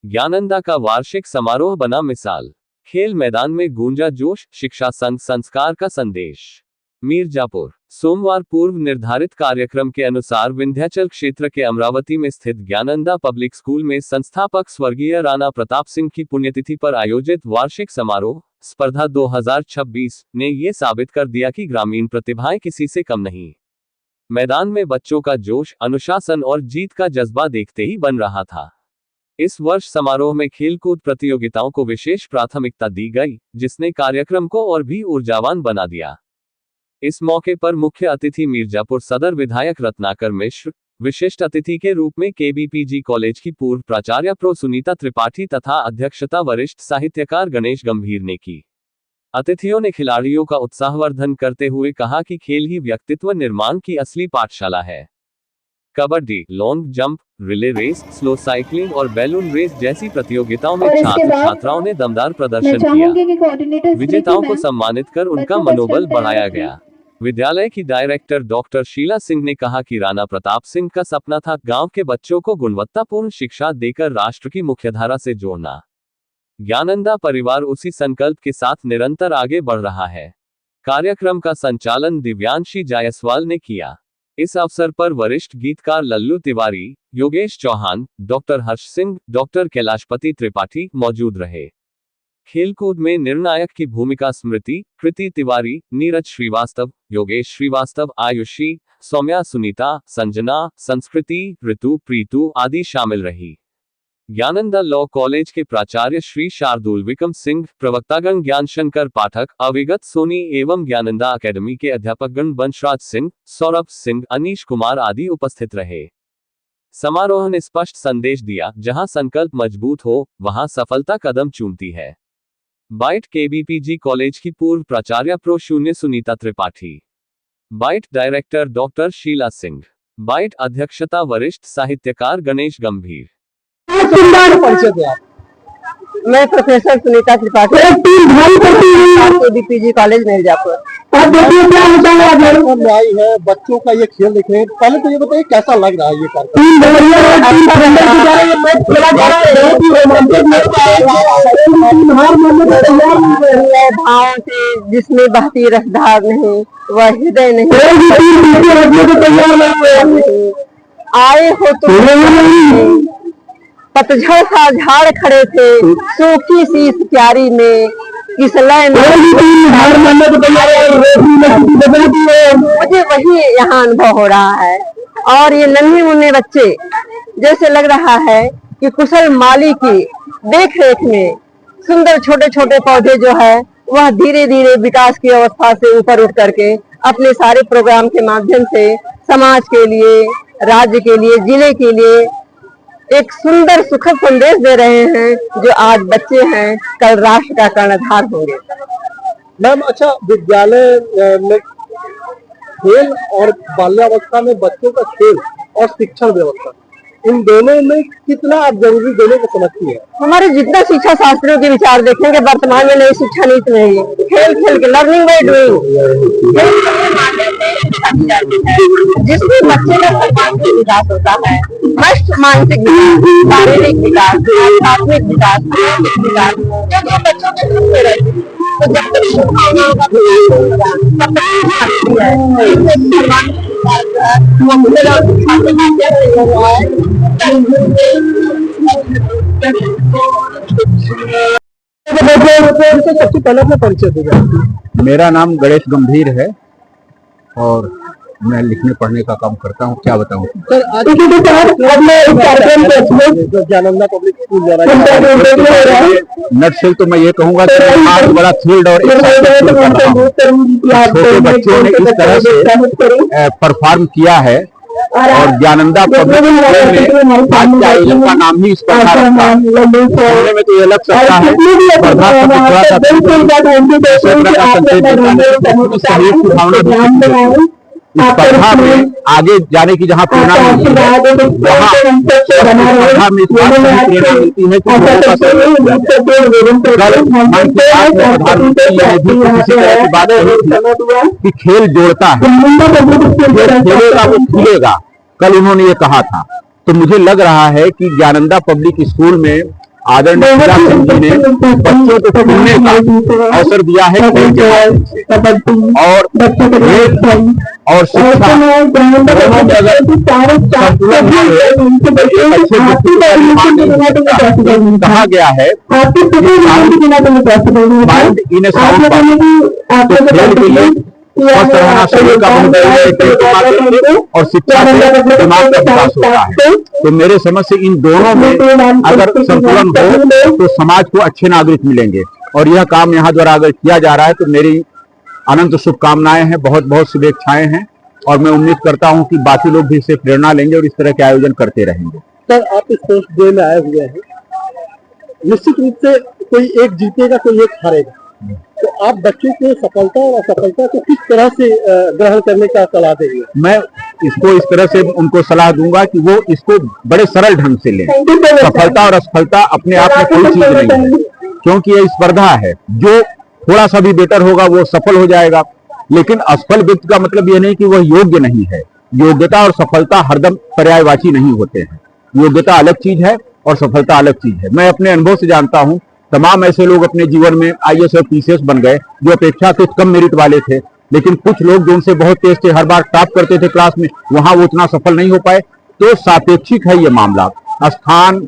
ज्ञानंदा का वार्षिक समारोह बना मिसाल। खेल मैदान में गूंजा जोश, शिक्षा संग संस्कार का संदेश। मीरजापुर। सोमवार पूर्व निर्धारित कार्यक्रम के अनुसार विंध्याचल क्षेत्र के अमरावती में स्थित ज्ञानंदा पब्लिक स्कूल में संस्थापक स्वर्गीय राणा प्रताप सिंह की पुण्यतिथि पर आयोजित वार्षिक समारोह स्पर्धा 2026 ने ये साबित कर दिया कि ग्रामीण प्रतिभाएं किसी से कम नहीं। मैदान में बच्चों का जोश, अनुशासन और जीत का जज्बा देखते ही बन रहा था। इस वर्ष समारोह में खेलकूद प्रतियोगिताओं को विशेष प्राथमिकता दी गई, जिसने कार्यक्रम को और भी ऊर्जावान बना दिया। इस मौके पर मुख्य अतिथि मीरजापुर सदर विधायक रत्नाकर मिश्र, विशिष्ट अतिथि के रूप में केबीपीजी कॉलेज की पूर्व प्राचार्य प्रो सुनीता त्रिपाठी तथा अध्यक्षता वरिष्ठ साहित्यकार गणेश गंभीर ने की। अतिथियों ने खिलाड़ियों का उत्साहवर्धन करते हुए कहा कि खेल ही व्यक्तित्व निर्माण की असली पाठशाला है। Kabaddi, long jump, relay race, slow cycling और बैलून रेस जैसी प्रतियोगिताओं में छात्र छात्राओं ने दमदार प्रदर्शन किया। विजेताओं को सम्मानित कर उनका मनोबल बढ़ाया गया। विद्यालय की डायरेक्टर डॉक्टर शीला सिंह ने कहा कि राणा प्रताप सिंह का सपना था गांव के बच्चों को गुणवत्तापूर्ण शिक्षा देकर राष्ट्र की मुख्यधारा से जोड़ना। ज्ञानंदा परिवार उसी संकल्प के साथ निरंतर आगे बढ़ रहा है। कार्यक्रम का संचालन दिव्यांशी जायसवाल ने किया। इस अवसर पर वरिष्ठ गीतकार लल्लू तिवारी, योगेश चौहान, डॉक्टर हर्ष सिंह, डॉक्टर कैलाशपति त्रिपाठी मौजूद रहे। खेलकूद में निर्णायक की भूमिका स्मृति, कृति तिवारी, नीरज श्रीवास्तव, योगेश श्रीवास्तव, आयुषी, सौम्या, सुनीता, संजना, संस्कृति, ऋतु, प्रीतु आदि शामिल रही। ज्ञानंदा लॉ कॉलेज के प्राचार्य श्री शार्दुल विक्रम सिंह, प्रवक्तागण ज्ञानशंकर पाठक, अविगत सोनी एवं ज्ञानंदा अकेडमी के अध्यापकगण बंशराज सिंह, सौरभ सिंह, अनीश कुमार आदि उपस्थित रहे। समारोह ने स्पष्ट संदेश दिया, जहां संकल्प मजबूत हो, वहां सफलता कदम चूमती है। बाइट केबीपीजी कॉलेज की पूर्व प्राचार्य प्रो शून्य Sunita Tripathi. Byte director doctor Sheela Singh. Byte अध्यक्षता वरिष्ठ साहित्यकार गणेश गंभीर। मैं professor Sunita Tripathi, KBPG college Mirzapur. आई है बच्चों का ये खेल देख रहे हैं, पहले तो ये बताइए कैसा लग रहा है ये भावों से जिसमें बहती रसधार नहीं, वह हृदय नहीं। आए हो तो पतझड़ सा झाड़ खड़े थे, सूखी सी इस क्यारी में, किस लय में मुझे वही यहाँ अनुभव हो रहा है। और ये नन्हे मुन्ने बच्चे, जैसे लग रहा है कि कुशल माली की देख रेख में सुंदर छोटे छोटे पौधे जो है वह धीरे धीरे विकास की अवस्था से ऊपर उठ करके अपने सारे प्रोग्राम के माध्यम से समाज के लिए, राज्य के लिए, जिले के लिए एक सुंदर सुखद संदेश दे रहे हैं, जो आज बच्चे हैं कल राष्ट्र का कर्णधार होंगे। मैम, अच्छा, विद्यालय में खेल और बाल्यावस्था में बच्चों का खेल और शिक्षण व्यवस्था, इन दोनों में कितना आप जरूरी दोनों को समझती है? हमारे जितना शिक्षा शास्त्रियों के विचार देखेंगे वर्तमान में नई शिक्षा नीति में ही खेल खेल के लर्निंग बाय डूइंग, जिसमें बच्चे का सर्वांगीण विकास होता है। मस्त मानसिक विकास, शारीरिक विकास, आध्यात्मिक विकास, सामाजिक विकास, जब ये बच्चों के रूप में रहते हैं तो जब तक शुभकामनाओं का विकास होगा तब तक सबसे पहले अपना परिचय दीजिए। मेरा नाम गणेश गंभीर है और मैं लिखने पढ़ने का काम करता हूँ। क्या बताऊँ सर, आज ज्ञानंदा पब्लिक स्कूल द्वारा नटशेल तो मैं ये कहूँगा कि बहुत बड़ा फील्ड और छोटे बच्चों ने इस तरह से परफॉर्म किया है और ज्ञानंदा पब्लिक स्कूल में आज का आयोजन का नाम ही इस प्रकार रखा। सुनने में तो ये लग सकता है स्पर्धा थोड़ा सा इस स्पर्धा में आगे जाने की जहाँ प्रेरणा मिलती है, वहाँ स्पर्धा में इस बात की प्रेरणा मिलती है कि लोगों का सहयोग किया जाए। मन की बात में प्रधानमंत्री मोदी को किसी तरह की बात नहीं थी कि खेल जोड़ता है, खेलेगा वो खिलेगा, कल उन्होंने ये कहा था। तो मुझे लग रहा है कि ज्ञानंदा पब्लिक स्कूल में आदरणीय शिवराज सिंह जी ने बच्चों को सुनने का अवसर दिया है खेल के माध्यम से। और खेल और शिक्षा दोनों में अगर संतुलन है, अच्छे कहा गया है mind in A sound body, तो खेल के लिए स्वस्थ रहना शरीर का और शिक्षा से दिमाग का विकास होता है। तो मेरे समझ से इन दोनों में अगर संतुलन हो तो समाज को अच्छे नागरिक मिलेंगे, और यह काम यहाँ द्वारा अगर किया जा रहा है तो मेरी अनंत शुभकामनाएं हैं, बहुत बहुत शुभेच्छाएं हैं, और मैं उम्मीद करता हूं कि बाकी लोग भी इससे प्रेरणा लेंगे और इस तरह के आयोजन करते रहेंगे। सर, आप स्पोर्ट्स डे में आए हुए हैं, निश्चित रूप से कोई एक जीतेगा कोई एक हारेगा, तो आप बच्चों को सफलता और असफलता को किस तरह से ग्रहण करने का सलाह देंगे? मैं इसको इस तरह से उनको सलाह दूंगा कि वो इसको बड़े सरल ढंग से लें। सफलता और असफलता अपने आप में कोई चीज नहीं है, क्योंकि ये स्पर्धा है। जो थोड़ा सा भी बेटर होगा वो सफल हो जाएगा, लेकिन असफल व्यक्ति का मतलब ये नहीं कि वह योग्य नहीं है। योग्यता और सफलता हरदम पर्यायवाची नहीं होते हैं। योग्यता अलग चीज है और सफलता अलग चीज है। मैं अपने अनुभव से जानता हूं, तमाम ऐसे लोग अपने जीवन में आईएएस और पीसीएस बन गए जो अपेक्षाकृत कम मेरिट वाले थे, लेकिन कुछ लोग जो उनसे बहुत तेज थे, हर बार टॉप करते थे क्लास में, वहां वो उतना सफल नहीं हो पाए। तो सापेक्षिक है ये मामला। स्थान,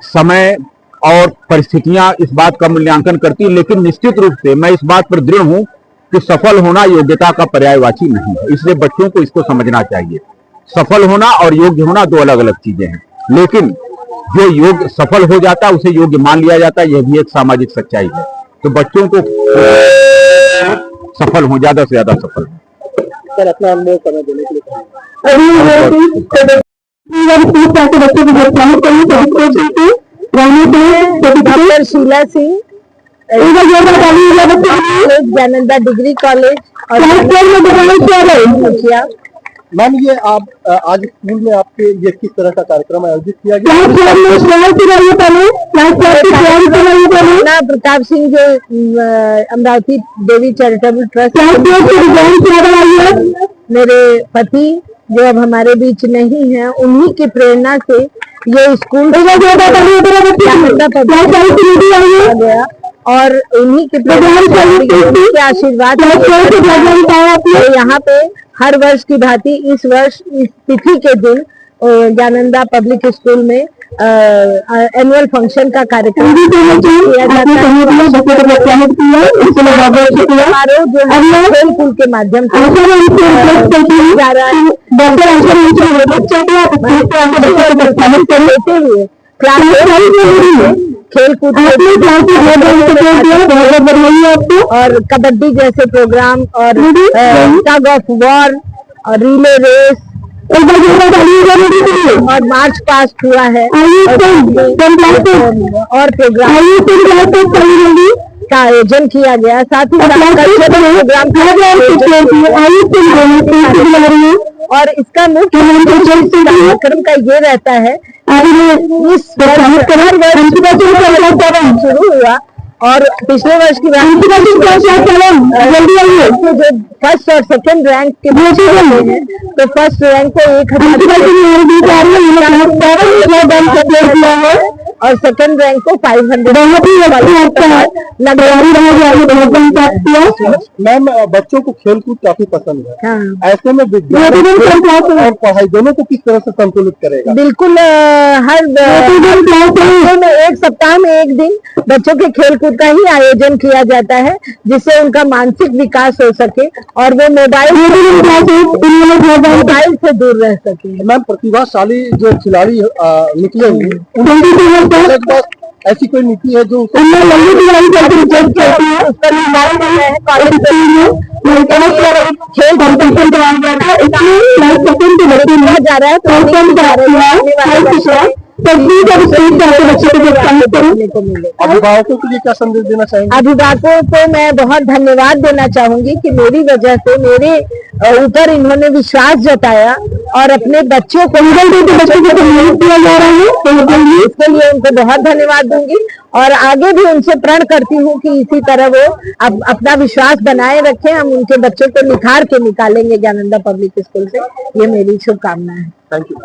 समय और परिस्थितियां इस बात का मूल्यांकन करती है, लेकिन निश्चित रूप से मैं इस बात पर दृढ़ हूं कि सफल होना योग्यता का पर्यायवाची नहीं है। इसलिए बच्चों को इसको समझना चाहिए। सफल होना और योग्य होना दो अलग अलग चीजें हैं, लेकिन जो योग्य सफल हो जाता है उसे योग्य मान लिया जाता है, यह भी एक सामाजिक सच्चाई है। तो बच्चों को सफल हो, ज्यादा से ज्यादा सफल हो। सर, अपना अनुभव करने देने के लिए doctor Sheela Singh, Gyananda degree college और मुखिया। मैम, ये आप आज स्कूल में आपके ये किस तरह का कार्यक्रम आयोजित किया गया? प्रताप सिंह जो अमरावती देवी चैरिटेबल ट्रस्ट, मेरे पति जो अब हमारे बीच नहीं है, उन्हीं की प्रेरणा से ये स्कूल गया और उन्हीं के आशीर्वाद यहाँ पे हर वर्ष की भांति इस वर्ष इस तिथि के दिन ज्ञानंदा पब्लिक स्कूल में एनुअल फंक्शन का कार्यक्रम किया जाता है। समारोह जो है खेल कूद के माध्यम से जा रहा है। लेते हुए खेल कूद और कबड्डी जैसे प्रोग्राम और टग ऑफ वॉर और रिले रेस और मार्च पास्ट हुआ है और प्रोग्राम का आयोजन किया गया। साथ ही प्रोग्राम और इसका मुख्य कार्यक्रम का ये रहता है, इस शुरू हुआ और पिछले वर्ष की जो फर्स्ट और सेकंड रैंक के हैं, तो फर्स्ट रैंक को 1000 और सेकंड रैंक को 500। मैम, बच्चों को खेल कूद काफी पसंद है। हाँ। ऐसे में विज्ञान और पढ़ाई दोनों को किस तरह से संतुलित करेगा? बिल्कुल, हर में एक सप्ताह में एक दिन बच्चों के खेल कूद का ही आयोजन किया जाता है, जिससे उनका मानसिक विकास हो सके और वो मोबाइल से दूर रह सके। मैम, प्रतिभाशाली जो खिलाड़ी निकलेंगे, ऐसी कोई नीति है जो खेल जा रहा है, अभिभावकों के लिए क्या संदेश देना चाहेंगे? अभिभावकों को मैं बहुत धन्यवाद देना चाहूंगी कि मेरी वजह से मेरे ऊपर इन्होंने विश्वास जताया और अपने बच्चों को किया जा रहा है, इसके लिए उनको बहुत धन्यवाद दूंगी और आगे भी उनसे प्रण करती हूँ कि इसी तरह वो अपना विश्वास बनाए रखें। हम उनके बच्चों को निखार के निकालेंगे ज्ञानंदा पब्लिक स्कूल से, ये मेरी शुभकामना है। Thank you.